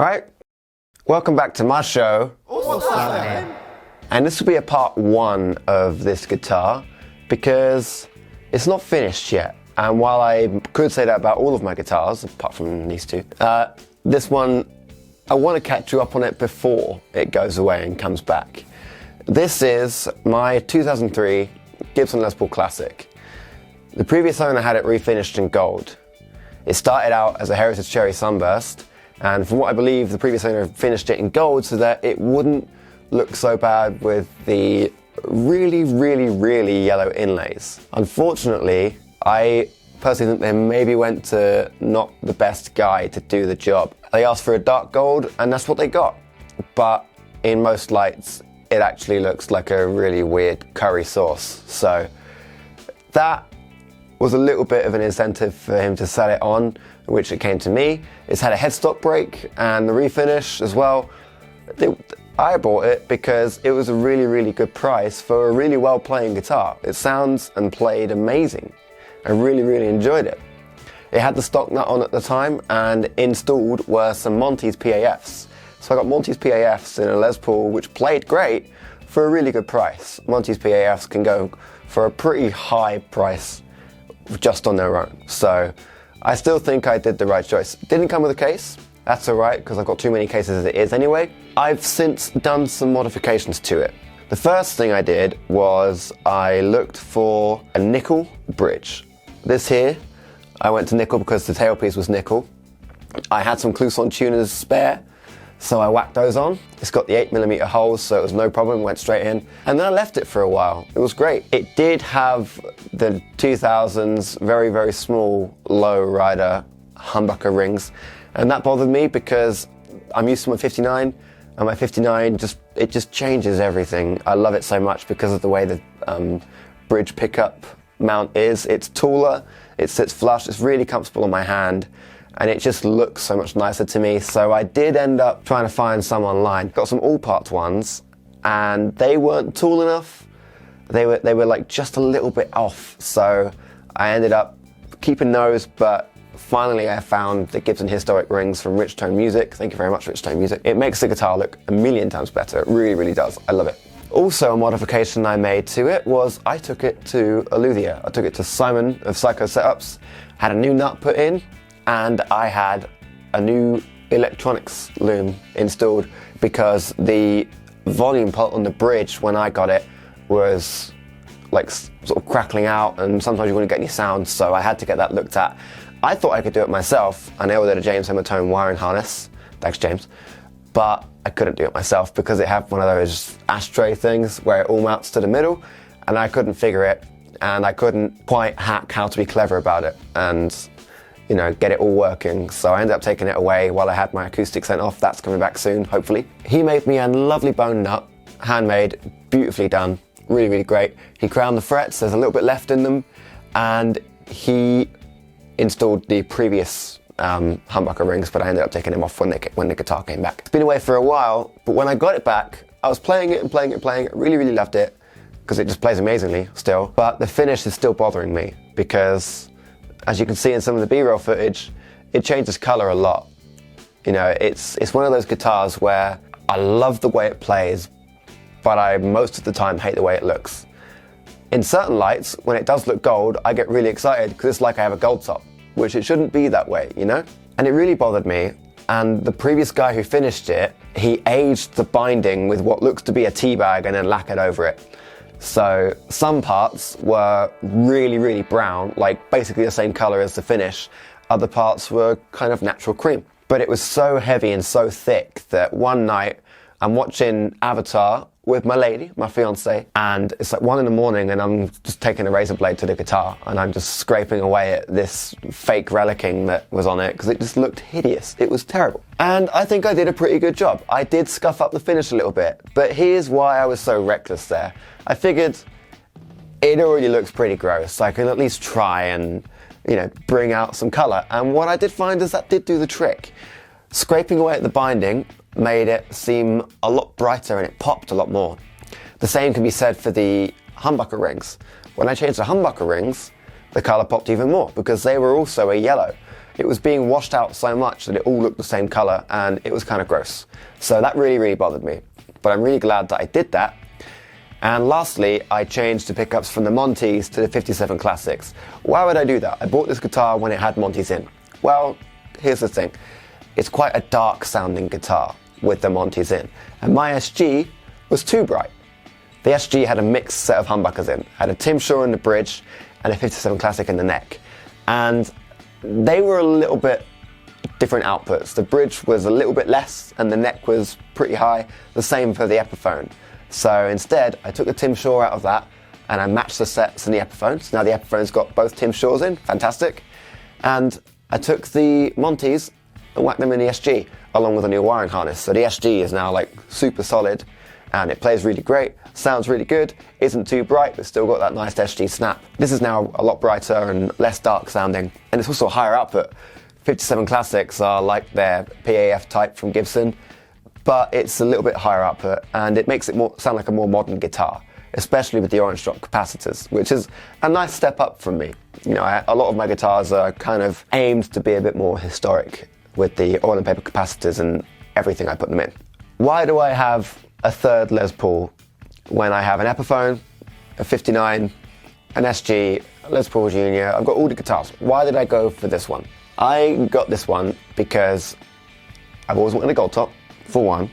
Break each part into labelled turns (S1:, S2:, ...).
S1: Alright, welcome back to my show. And this will be a part 1 of this guitar because it's not finished yet. And while I could say that about all of my guitars, apart from these two, this one, I want to catch you up on it before it goes away and comes back. This is my 2003 Gibson Les Paul Classic. The previous owner had it refinished in gold. It started out as a Heritage Cherry Sunburst, and from what I believe, the previous owner finished it in gold so that it wouldn't look so bad with the really yellow inlays. Unfortunately, I personally think they maybe went to not the best guy to do the job. They asked for a dark gold, and that's what they got. But in most lights, it actually looks like a really weird curry sauce. So that was a little bit of an incentive for him to sell it on, which it came to me. It's had a headstock break and the refinish as well. I bought it because it was a really good price for a really well playing guitar. It sounds and played amazing. I really enjoyed it. It had the stock nut on at the time, and installed were some Monty's PAFs. So I got Monty's PAFs in a Les Paul, which played great for a really good price. Monty's PAFs can go for a pretty high price just on their own. So I still think I did the right choice. Didn't come with a case. That's alright, because I've got too many cases as it is anyway. I've since done some modifications to it. The first thing I did was I looked for a nickel bridge. This here, I went to nickel because the tailpiece was nickel. I had some Clousson tuners spare, so I whacked those on. It's got the 8mm holes, so it was no problem, went straight in. And then I left it for a while. It was great. It did have the 2000s very small low rider humbucker rings, and that bothered me because I'm used to my 59, and my 59 just changes everything. I love it so much because of the way the bridge pickup mount is. It's taller, it sits flush, it's really comfortable on my hand, and it just looks so much nicer to me. So I did end up trying to find some online. Got some all parts ones, and they weren't tall enough. They were like just a little bit off. So I ended up keeping those, but finally I found the Gibson Historic rings from Rich Tone Music. Thank you very much, Rich Tone Music. It makes the guitar look a million times better. It really does. I love it. Also, a modification I made to it was I took it to a luthier. I took it to Simon of Psycho Setups, had a new nut put in, and I had a new electronics loom installed because the volume pot on the bridge when I got it was like sort of crackling out, and sometimes you wouldn't get any sound, so I had to get that looked at. I thought I could do it myself. I ordered a James Hematone wiring harness. Thanks, James. But I couldn't do it myself because it had one of those ashtray things where it all mounts to the middle, and I couldn't figure it, and I couldn't quite hack how to be clever about it and, you know, get it all working. So I ended up taking it away while I had my acoustic sent off. That's coming back soon, hopefully. He made me a lovely bone nut, handmade, beautifully done, really great. He crowned the frets, there's a little bit left in them, and he installed the previous humbucker rings, but I ended up taking them off when the guitar came back. It's been away for a while, but when I got it back, I was playing it, really loved it, because it just plays amazingly still, but the finish is still bothering me, because as you can see in some of the B-roll footage, it changes color a lot. You know, it's one of those guitars where I love the way it plays, but I most of the time hate the way it looks. In certain lights, when it does look gold, I get really excited because it's like I have a Goldtop, which it shouldn't be that way, you know? And it really bothered me, and the previous guy who finished it, he aged the binding with what looks to be a tea bag and then lacquered over it. So some parts were really brown, like basically the same color as the finish. Other parts were kind of natural cream. But it was so heavy and so thick that one night I'm watching Avatar with my lady, my fiance, and it's like 1 a.m. and I'm just taking a razor blade to the guitar and I'm just scraping away at this fake relicking that was on it because it just looked hideous. It was terrible. And I think I did a pretty good job. I did scuff up the finish a little bit, but here's why I was so reckless there. I figured it already looks pretty gross, so I can at least try and, you know, bring out some color. And what I did find is that did do the trick. Scraping away at the binding made it seem a lot brighter and it popped a lot more. The same can be said for the humbucker rings. When I changed the humbucker rings, the color popped even more because they were also a yellow. it was being washed out so much that it all looked the same color and it was kind of gross. So that really, really bothered me. But I'm really glad that I did that. And lastly, I changed the pickups from the Montes to the 57 Classics. Why would I do that? I bought this guitar when it had Montes in. Well, here's the thing. It's quite a dark sounding guitar with the Montes in. And my SG was too bright. The SG had a mixed set of humbuckers in. Had a Tim Shaw in the bridge and a 57 Classic in the neck. And they were a little bit different outputs. The bridge was a little bit less and the neck was pretty high. The same for the Epiphone. So instead, I took the Tim Shaw out of that and I matched the sets and the Epiphones. Now the Epiphone's got both Tim Shaws in, fantastic. And I took the Montes and whacked them in the SG along with a new wiring harness. So the SG is now like super solid and it plays really great, sounds really good, isn't too bright, but still got that nice SG snap. This is now a lot brighter and less dark sounding, and it's also a higher output. 57 Classics are like their PAF type from Gibson, but it's a little bit higher output and it makes it sound like a more modern guitar, especially with the orange drop capacitors, which is a nice step up from me. You know, a lot of my guitars are kind of aimed to be a bit more historic with the oil and paper capacitors and everything I put them in. Why do I have a third Les Paul when I have an Epiphone, a 59, an SG, a Les Paul Junior? I've got all the guitars. Why did I go for this one? I got this one because I've always wanted a Goldtop, for one,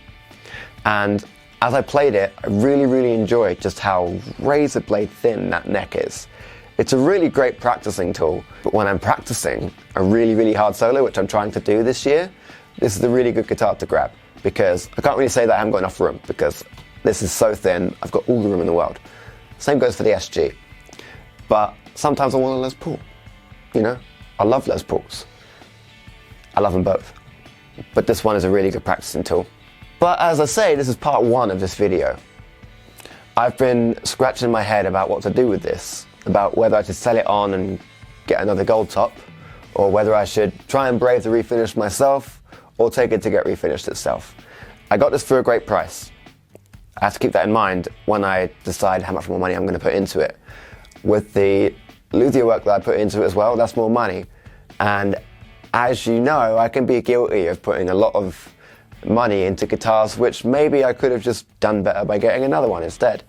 S1: and as I played it, I really, really enjoyed just how razor blade thin that neck is. It's a really great practicing tool, but when I'm practicing a really, really hard solo, which I'm trying to do this year, this is a really good guitar to grab, because I can't really say that I haven't got enough room, because this is so thin, I've got all the room in the world. Same goes for the SG. But sometimes I want a Les Paul, you know? I love Les Pauls. I love them both. But this one is a really good practicing tool. But as I say, this is part one of this video. I've been scratching my head about what to do with this, about whether I should sell it on and get another Goldtop, or whether I should try and brave the refinish myself, or take it to get refinished itself. I got this for a great price. I have to keep that in mind when I decide how much more money I'm going to put into it. With the luthier work that I put into it as well, that's more money. And as you know, I can be guilty of putting a lot of money into guitars, which maybe I could have just done better by getting another one instead.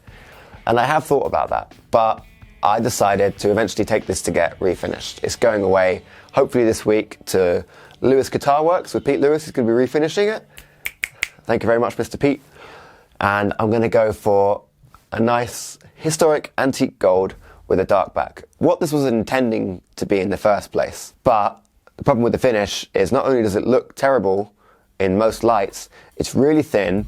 S1: And I have thought about that, but I decided to eventually take this to get refinished. It's going away, hopefully this week, to Lewis Guitar Works with Pete Lewis. He's going to be refinishing it. Thank you very much, Mr. Pete. And I'm going to go for a nice historic antique gold with a dark back. What this was intending to be in the first place. But the problem with the finish is not only does it look terrible in most lights, it's really thin,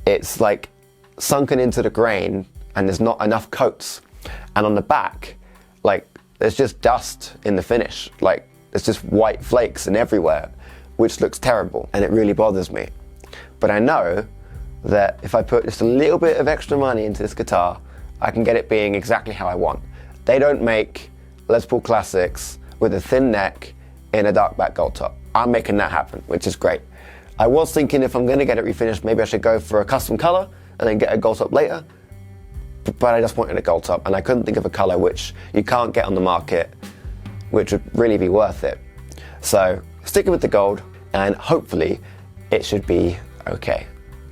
S1: it's like sunken into the grain, and there's not enough coats. And on the back, like, there's just dust in the finish. Like, there's just white flakes and everywhere, which looks terrible, and it really bothers me. But I know that if I put just a little bit of extra money into this guitar, I can get it being exactly how I want. They don't make Les Paul Classics with a thin neck in a dark back Goldtop. I'm making that happen, which is great. I was thinking if I'm going to get it refinished, maybe I should go for a custom color and then get a Goldtop later. But I just wanted a Goldtop, and I couldn't think of a color which you can't get on the market, which would really be worth it. So sticking with the gold, and hopefully it should be okay.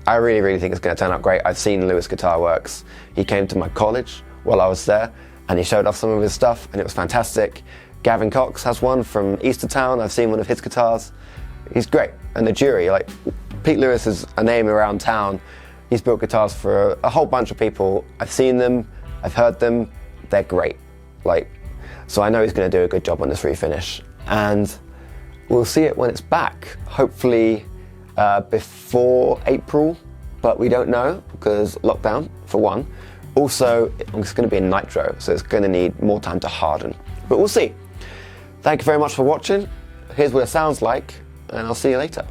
S1: I really, really think it's going to turn out great. I've seen Lewis Guitar Works. He came to my college while I was there, and he showed off some of his stuff, and it was fantastic. Gavin Cox has one from Eastertown. I've seen one of his guitars. He's great. And the jury, like, Pete Lewis is a name around town. He's built guitars for a whole bunch of people. I've seen them, I've heard them, they're great. Like, so I know he's going to do a good job on this refinish. And we'll see it when it's back, hopefully before April, but we don't know because lockdown, for one. Also, it's going to be in nitro, so it's going to need more time to harden. But we'll see. Thank you very much for watching. Here's what it sounds like, and I'll see you later.